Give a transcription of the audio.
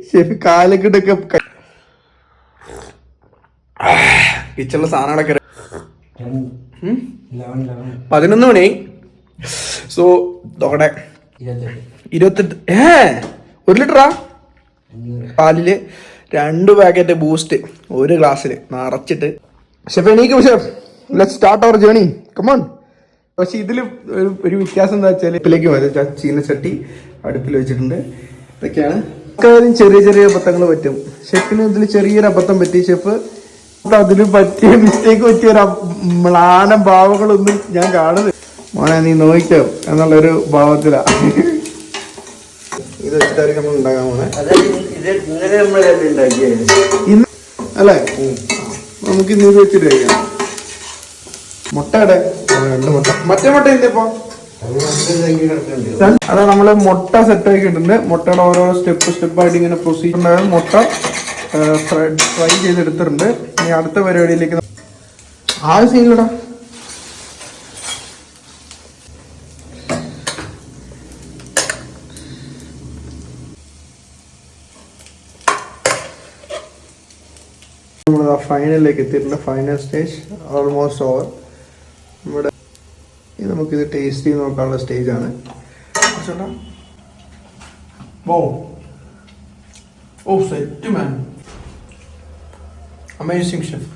Chef കാലക്കിട്ടൊക്കെ കിച്ചണിലെ സാധനങ്ങളൊക്കെ 11 മണി. So നോക്കട്ടെ 28 1 ലിറ്ററാ പാലില് 2 packet boost 1 ഗ്ലാസ്സിൽ നിറച്ചിട്ട്. ഷെഫ് എണീക്കും chef, let's start our journey, come on. പക്ഷെ ഇതിൽ ഒരു വ്യത്യാസം എന്താ വെച്ചാൽ ഇപ്പിലേക്ക് ചീനച്ചട്ടി അടുപ്പിൽ വെച്ചിട്ടുണ്ട്. ഇതൊക്കെയാണ് ചെറിയ ചെറിയ അബദ്ധങ്ങൾ പറ്റും. ഷെഫിന് ഇതിൽ ചെറിയൊരു അബദ്ധം പറ്റി. ഷെഫ് അതിന് പറ്റിയ മിസ്റ്റേക്ക് പറ്റിയ ഒരു മ്ലാനം ഭാവങ്ങളൊന്നും ഞാൻ കാണുന്നില്ല. മോനെ നീ നോക്കിക്കോ എന്നുള്ളൊരു ഭാവത്തിലാ ഇത് വെച്ചിട്ടായിരിക്കും നമ്മൾ ഉണ്ടാക്കാൻ പോണേ. ഇന്ന് അല്ലേ, നമുക്ക് ഇന്ന് ഇത് വെച്ചിട്ട് കഴിക്കാം. മുട്ടയുടെ 2 മുട്ട, മറ്റേ മുട്ട ഇന്നിപ്പോ അതാ നമ്മള് മുട്ട സെറ്റ് ആക്കിയിട്ടുണ്ട്. മുട്ടയുടെ ഓരോ സ്റ്റെപ്പായിട്ട് ഇങ്ങനെ പ്രൊസീജിയർ മുട്ട ഫ്രൈ ചെയ്തെടുത്തിട്ടുണ്ട്. ഇനി അടുത്ത പരിപാടിയിലേക്ക് സീനിലടാ. നമ്മൾ ഫൈനലിലേക്ക് എത്തിയിട്ടുണ്ട്. Final stage almost over. നമ്മുടെ നമുക്കിത് ടേസ്റ്റ് ചെയ്ത് നോക്കാനുള്ള സ്റ്റേജാണ്. ഓ സെറ്റ് മാൻ, അമേസിംഗ് ഷെഫ്.